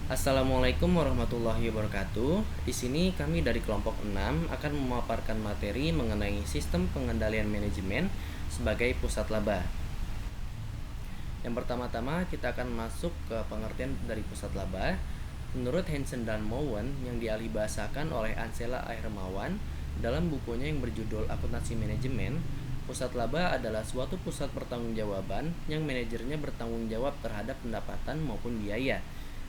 Assalamualaikum warahmatullahi wabarakatuh. Di sini kami dari kelompok 6 akan memaparkan materi mengenai sistem pengendalian manajemen sebagai pusat laba. Yang pertama-tama kita akan masuk ke pengertian dari pusat laba. Menurut Hansen dan Mowen yang dialihbahasakan oleh Ansela Hermawan dalam bukunya yang berjudul Akuntansi Manajemen, pusat laba adalah suatu pusat pertanggungjawaban yang manajernya bertanggung jawab terhadap pendapatan maupun biaya.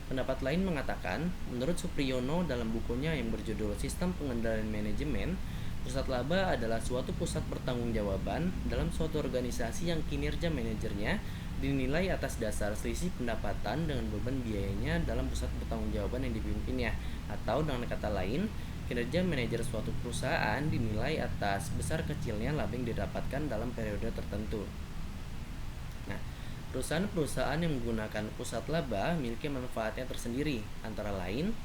Pendapat lain mengatakan, menurut Supriyono dalam bukunya yang berjudul Sistem Pengendalian Manajemen, pusat laba adalah suatu pusat pertanggungjawaban dalam suatu organisasi yang kinerja manajernya dinilai atas dasar selisih pendapatan dengan beban biayanya dalam pusat pertanggungjawaban yang dipimpinnya. Atau dengan kata lain, kinerja manajer suatu perusahaan dinilai atas besar kecilnya laba yang didapatkan dalam periode tertentu. Nah, perusahaan-perusahaan yang menggunakan pusat laba memiliki manfaatnya tersendiri, antara lain,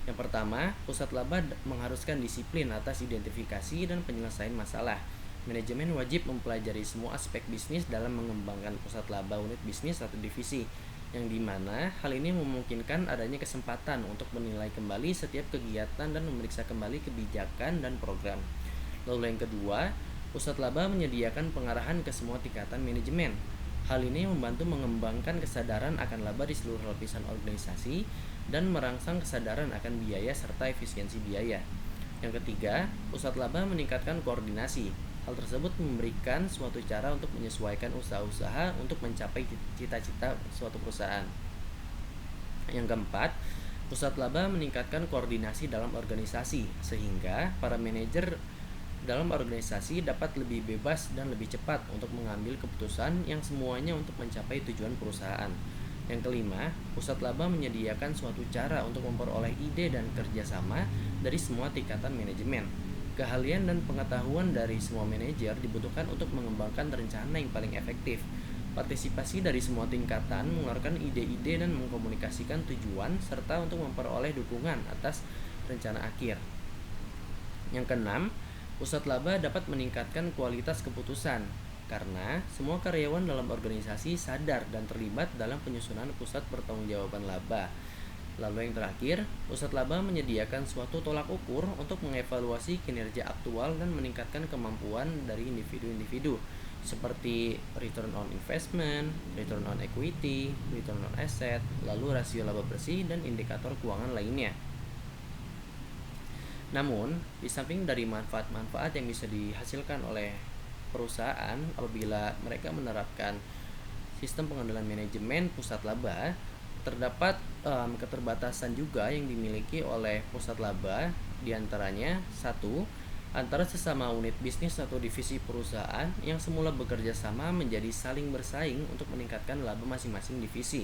yang pertama, pusat laba mengharuskan disiplin atas identifikasi dan penyelesaian masalah. Manajemen wajib mempelajari semua aspek bisnis dalam mengembangkan pusat laba unit bisnis atau divisi, yang dimana hal ini memungkinkan adanya kesempatan untuk menilai kembali setiap kegiatan dan memeriksa kembali kebijakan dan program. Lalu yang kedua, pusat laba menyediakan pengarahan ke semua tingkatan manajemen. Hal ini membantu mengembangkan kesadaran akan laba di seluruh lapisan organisasi dan merangsang kesadaran akan biaya serta efisiensi biaya. Yang ketiga, pusat laba meningkatkan koordinasi. Hal tersebut memberikan suatu cara untuk menyesuaikan usaha-usaha untuk mencapai cita-cita suatu perusahaan. Yang keempat, pusat laba meningkatkan koordinasi dalam organisasi sehingga para manajer dalam organisasi dapat lebih bebas dan lebih cepat untuk mengambil keputusan yang semuanya untuk mencapai tujuan perusahaan. Yang kelima, pusat laba menyediakan suatu cara untuk memperoleh ide dan kerjasama dari semua tingkatan manajemen. Keahlian dan pengetahuan dari semua manajer dibutuhkan untuk mengembangkan rencana yang paling efektif. Partisipasi dari semua tingkatan mengeluarkan ide-ide dan mengkomunikasikan tujuan serta untuk memperoleh dukungan atas rencana akhir. Yang keenam, pusat laba dapat meningkatkan kualitas keputusan karena semua karyawan dalam organisasi sadar dan terlibat dalam penyusunan pusat pertanggungjawaban laba. Lalu yang terakhir, pusat laba menyediakan suatu tolak ukur untuk mengevaluasi kinerja aktual dan meningkatkan kemampuan dari individu-individu seperti return on investment, return on equity, return on asset, lalu rasio laba bersih dan indikator keuangan lainnya. Namun, di samping dari manfaat-manfaat yang bisa dihasilkan oleh perusahaan apabila mereka menerapkan sistem pengendalian manajemen pusat laba, terdapat keterbatasan juga yang dimiliki oleh pusat laba, diantaranya satu, antara sesama unit bisnis atau divisi perusahaan yang semula bekerja sama menjadi saling bersaing untuk meningkatkan laba masing-masing divisi.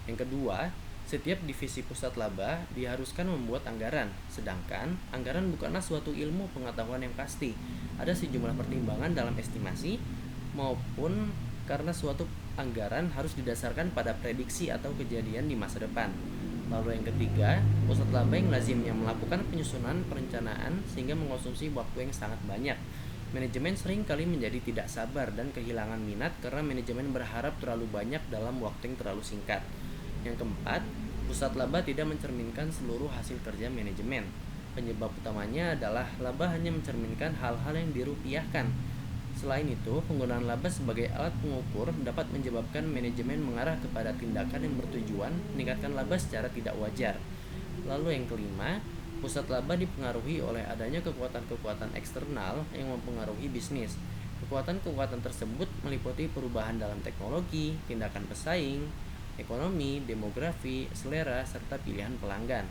Yang kedua, setiap divisi pusat laba diharuskan membuat anggaran, sedangkan anggaran bukanlah suatu ilmu pengetahuan yang pasti. Ada sejumlah pertimbangan dalam estimasi maupun karena suatu anggaran harus didasarkan pada prediksi atau kejadian di masa depan. Lalu yang ketiga, pusat laba yang lazimnya melakukan penyusunan perencanaan sehingga mengonsumsi waktu yang sangat banyak. Manajemen sering kali menjadi tidak sabar dan kehilangan minat karena manajemen berharap terlalu banyak dalam waktu yang terlalu singkat. Yang keempat, pusat laba tidak mencerminkan seluruh hasil kerja manajemen. Penyebab utamanya adalah laba hanya mencerminkan hal-hal yang dirupiahkan. Selain itu, penggunaan laba sebagai alat pengukur dapat menyebabkan manajemen mengarah kepada tindakan yang bertujuan meningkatkan laba secara tidak wajar. Lalu yang kelima, pusat laba dipengaruhi oleh adanya kekuatan-kekuatan eksternal yang mempengaruhi bisnis. Kekuatan-kekuatan tersebut meliputi perubahan dalam teknologi, tindakan pesaing, ekonomi, demografi, selera, serta pilihan pelanggan.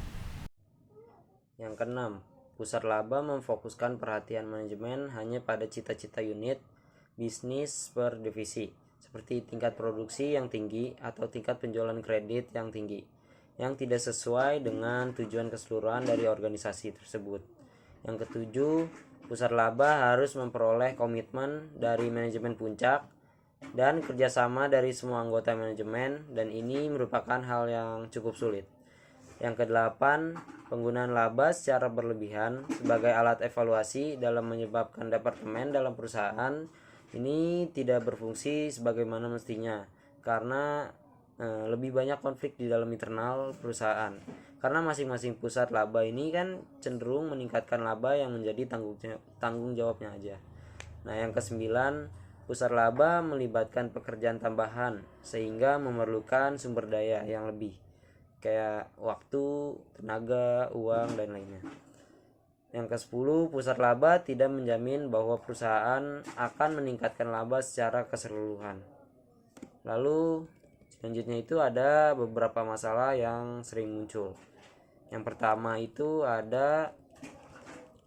Yang keenam, pusat laba memfokuskan perhatian manajemen hanya pada cita-cita unit bisnis per divisi, seperti tingkat produksi yang tinggi atau tingkat penjualan kredit yang tinggi, yang tidak sesuai dengan tujuan keseluruhan dari organisasi tersebut. Yang ketujuh, pusat laba harus memperoleh komitmen dari manajemen puncak dan kerjasama dari semua anggota manajemen, dan ini merupakan hal yang cukup sulit. Yang kedelapan, penggunaan laba secara berlebihan sebagai alat evaluasi dalam menyebabkan departemen dalam perusahaan ini tidak berfungsi sebagaimana mestinya, karena lebih banyak konflik di dalam internal perusahaan, karena masing-masing pusat laba ini kan cenderung meningkatkan laba yang menjadi tanggung jawabnya aja. Nah, yang kesembilan, pusat laba melibatkan pekerjaan tambahan sehingga memerlukan sumber daya yang lebih, kayak waktu, tenaga, uang, dan lainnya. Yang ke-10, pusat laba tidak menjamin bahwa perusahaan akan meningkatkan laba secara keseluruhan. Lalu selanjutnya itu ada beberapa masalah yang sering muncul. Yang pertama itu ada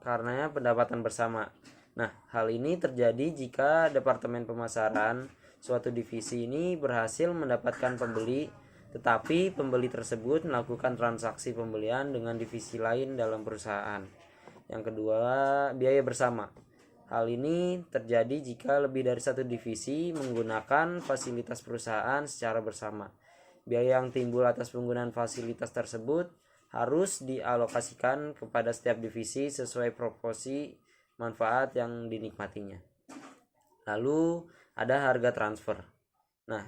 karenanya pendapatan bersama. Nah, hal ini terjadi jika departemen pemasaran suatu divisi ini berhasil mendapatkan pembeli, tetapi pembeli tersebut melakukan transaksi pembelian dengan divisi lain dalam perusahaan. Yang kedua, biaya bersama. Hal ini terjadi jika lebih dari satu divisi menggunakan fasilitas perusahaan secara bersama. Biaya yang timbul atas penggunaan fasilitas tersebut harus dialokasikan kepada setiap divisi sesuai proporsi manfaat yang dinikmatinya. Lalu ada harga transfer. Nah,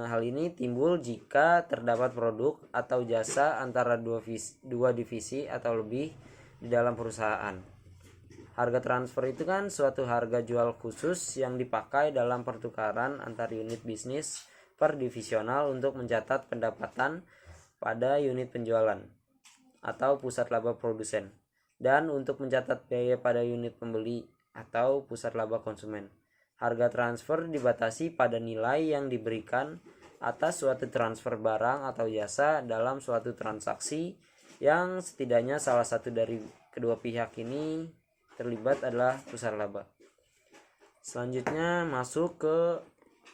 hal ini timbul jika terdapat produk atau jasa antara dua divisi atau lebih di dalam perusahaan. Harga transfer itu kan suatu harga jual khusus yang dipakai dalam pertukaran antar unit bisnis per divisional untuk mencatat pendapatan pada unit penjualan atau pusat laba produsen, dan untuk mencatat biaya pada unit pembeli atau pusat laba konsumen. Harga transfer dibatasi pada nilai yang diberikan atas suatu transfer barang atau jasa dalam suatu transaksi yang setidaknya salah satu dari kedua pihak ini terlibat adalah pusat laba. Selanjutnya masuk ke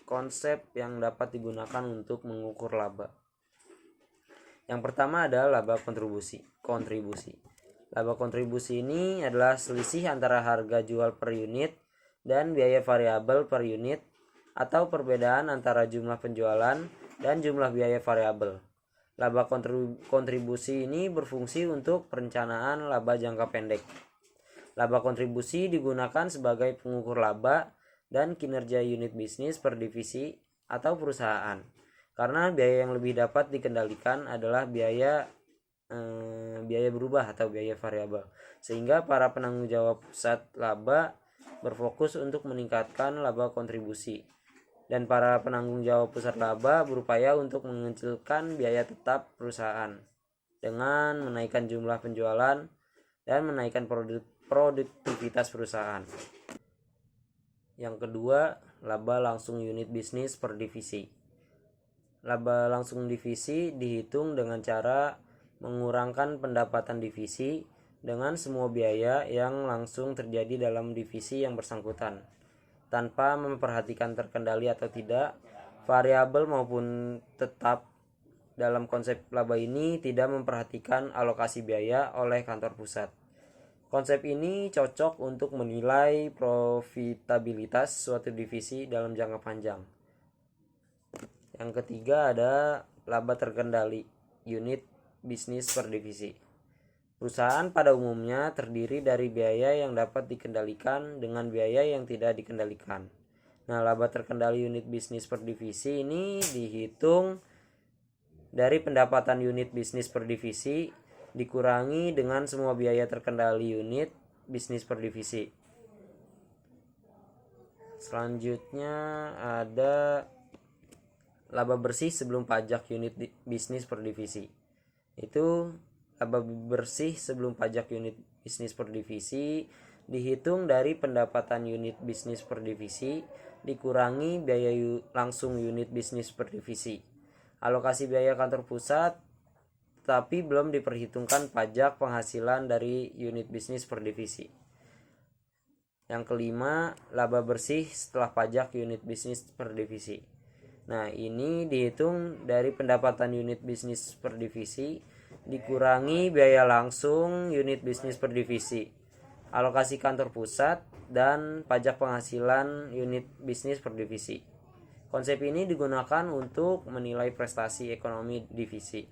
konsep yang dapat digunakan untuk mengukur laba. Yang pertama adalah laba kontribusi. Laba kontribusi ini adalah selisih antara harga jual per unit dan biaya variabel per unit, atau perbedaan antara jumlah penjualan dan jumlah biaya variabel. Laba kontribusi ini berfungsi untuk perencanaan laba jangka pendek. Laba kontribusi digunakan sebagai pengukur laba dan kinerja unit bisnis per divisi atau perusahaan, karena biaya yang lebih dapat dikendalikan adalah biaya berubah atau biaya variabel, sehingga para penanggung jawab pusat laba berfokus untuk meningkatkan laba kontribusi, dan para penanggung jawab pusat laba berupaya untuk mengecilkan biaya tetap perusahaan dengan menaikkan jumlah penjualan dan menaikkan produktivitas perusahaan. Yang kedua, laba langsung unit bisnis per divisi. Laba langsung divisi dihitung dengan cara mengurangkan pendapatan divisi dengan semua biaya yang langsung terjadi dalam divisi yang bersangkutan, tanpa memperhatikan terkendali atau tidak variabel maupun tetap. Dalam konsep laba ini tidak memperhatikan alokasi biaya oleh kantor pusat. Konsep ini cocok untuk menilai profitabilitas suatu divisi dalam jangka panjang. Yang ketiga ada laba terkendali unit bisnis per divisi. Perusahaan pada umumnya terdiri dari biaya yang dapat dikendalikan dengan biaya yang tidak dikendalikan. Nah, laba terkendali unit bisnis per divisi ini dihitung dari pendapatan unit bisnis per divisi dikurangi dengan semua biaya terkendali unit bisnis per divisi. Selanjutnya ada laba bersih sebelum pajak unit bisnis per divisi. Itu laba bersih sebelum pajak unit bisnis per divisi dihitung dari pendapatan unit bisnis per divisi dikurangi biaya langsung unit bisnis per divisi, alokasi biaya kantor pusat, tapi belum diperhitungkan pajak penghasilan dari unit bisnis per divisi. Yang kelima, laba bersih setelah pajak unit bisnis per divisi. Nah, ini dihitung dari pendapatan unit bisnis per divisi dikurangi biaya langsung unit bisnis per divisi, alokasi kantor pusat, dan pajak penghasilan unit bisnis per divisi. Konsep ini digunakan untuk menilai prestasi ekonomi divisi.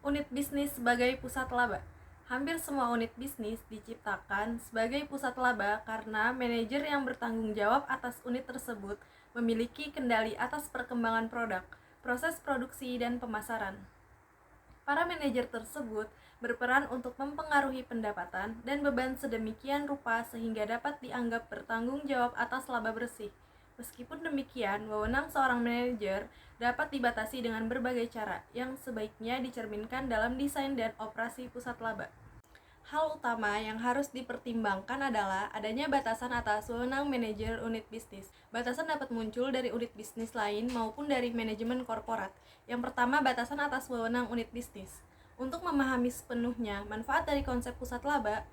Unit bisnis sebagai pusat laba. Hampir semua unit bisnis diciptakan sebagai pusat laba karena manajer yang bertanggung jawab atas unit tersebut memiliki kendali atas perkembangan produk, proses produksi, dan pemasaran. Para manajer tersebut berperan untuk mempengaruhi pendapatan dan beban sedemikian rupa sehingga dapat dianggap bertanggung jawab atas laba bersih. Meskipun demikian, wewenang seorang manajer dapat dibatasi dengan berbagai cara yang sebaiknya dicerminkan dalam desain dan operasi pusat laba. Hal utama yang harus dipertimbangkan adalah adanya batasan atas wewenang manajer unit bisnis. Batasan dapat muncul dari unit bisnis lain maupun dari manajemen korporat. Yang pertama, batasan atas wewenang unit bisnis. Untuk memahami sepenuhnya manfaat dari konsep pusat laba,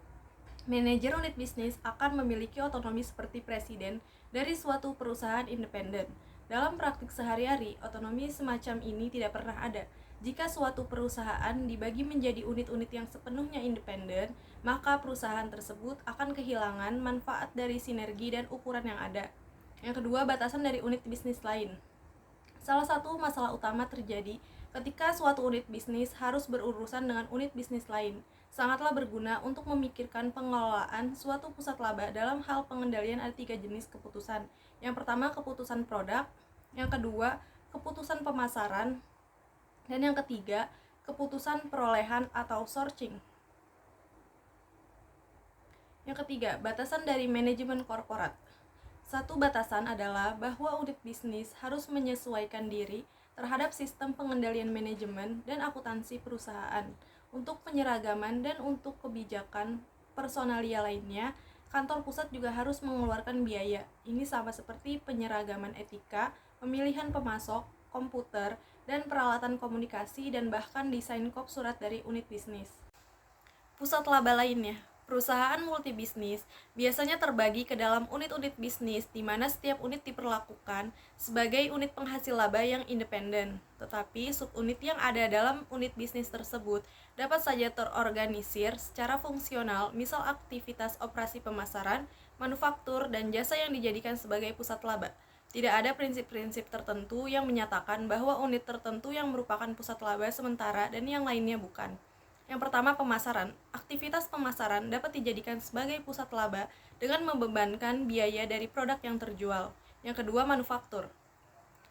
manajer unit bisnis akan memiliki otonomi seperti presiden dari suatu perusahaan independen. Dalam praktik sehari-hari, otonomi semacam ini tidak pernah ada. Jika suatu perusahaan dibagi menjadi unit-unit yang sepenuhnya independen, maka perusahaan tersebut akan kehilangan manfaat dari sinergi dan ukuran yang ada. Yang kedua, batasan dari unit bisnis lain. Salah satu masalah utama terjadi ketika suatu unit bisnis harus berurusan dengan unit bisnis lain. Sangatlah berguna untuk memikirkan pengelolaan suatu pusat laba dalam hal pengendalian ada 3 jenis keputusan. Yang pertama, keputusan produk. Yang kedua, keputusan pemasaran. Dan yang ketiga, keputusan perolehan atau sourcing. Yang ketiga, batasan dari manajemen korporat. Satu batasan adalah bahwa unit bisnis harus menyesuaikan diri terhadap sistem pengendalian manajemen dan akuntansi perusahaan. Untuk penyeragaman dan untuk kebijakan personalia lainnya, kantor pusat juga harus mengeluarkan biaya. Ini sama seperti penyeragaman etika, pemilihan pemasok, komputer, dan peralatan komunikasi, dan bahkan desain kop surat dari unit bisnis. Pusat laba lainnya. Perusahaan multibisnis biasanya terbagi ke dalam unit-unit bisnis di mana setiap unit diperlakukan sebagai unit penghasil laba yang independen. Tetapi subunit yang ada dalam unit bisnis tersebut dapat saja terorganisir secara fungsional, misal aktivitas operasi pemasaran, manufaktur, dan jasa yang dijadikan sebagai pusat laba. Tidak ada prinsip-prinsip tertentu yang menyatakan bahwa unit tertentu yang merupakan pusat laba sementara dan yang lainnya bukan. Yang pertama, pemasaran. Aktivitas pemasaran dapat dijadikan sebagai pusat laba dengan membebankan biaya dari produk yang terjual. Yang kedua, manufaktur.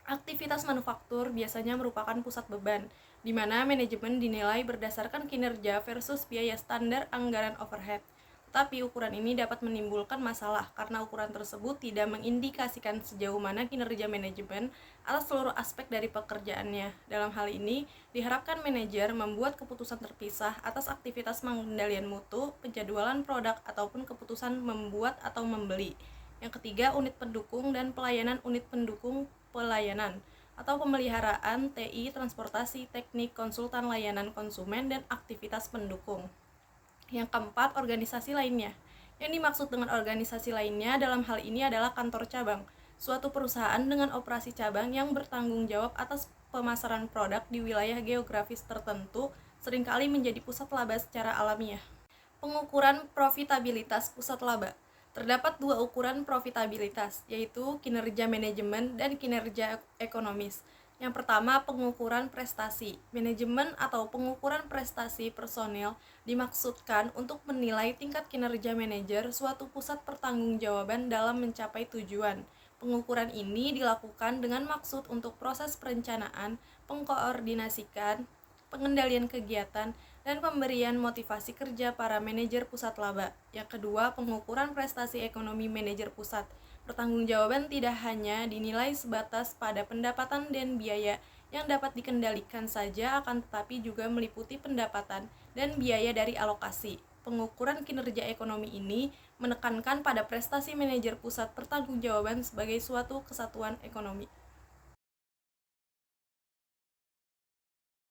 Aktivitas manufaktur biasanya merupakan pusat beban, di mana manajemen dinilai berdasarkan kinerja versus biaya standar anggaran overhead. Tapi ukuran ini dapat menimbulkan masalah karena ukuran tersebut tidak mengindikasikan sejauh mana kinerja manajemen atas seluruh aspek dari pekerjaannya. Dalam hal ini, diharapkan manajer membuat keputusan terpisah atas aktivitas pengendalian mutu, penjadwalan produk, ataupun keputusan membuat atau membeli. Yang ketiga, unit pendukung dan pelayanan unit pendukung pelayanan atau pemeliharaan, TI, transportasi, teknik, konsultan layanan konsumen, dan aktivitas pendukung. Yang keempat, organisasi lainnya. Yang dimaksud dengan organisasi lainnya dalam hal ini adalah kantor cabang, suatu perusahaan dengan operasi cabang yang bertanggung jawab atas pemasaran produk di wilayah geografis tertentu, seringkali menjadi pusat laba secara alamiah. Pengukuran profitabilitas pusat laba. Terdapat 2 ukuran profitabilitas, yaitu kinerja manajemen dan kinerja ekonomis. Yang pertama, pengukuran prestasi. Manajemen atau pengukuran prestasi personel dimaksudkan untuk menilai tingkat kinerja manajer suatu pusat pertanggungjawaban dalam mencapai tujuan. Pengukuran ini dilakukan dengan maksud untuk proses perencanaan, pengkoordinasikan, pengendalian kegiatan, dan pemberian motivasi kerja para manajer pusat laba. Yang kedua, pengukuran prestasi ekonomi manajer pusat. Pertanggungjawaban tidak hanya dinilai sebatas pada pendapatan dan biaya yang dapat dikendalikan saja, akan tetapi juga meliputi pendapatan dan biaya dari alokasi. Pengukuran kinerja ekonomi ini menekankan pada prestasi manajer pusat pertanggungjawaban sebagai suatu kesatuan ekonomi.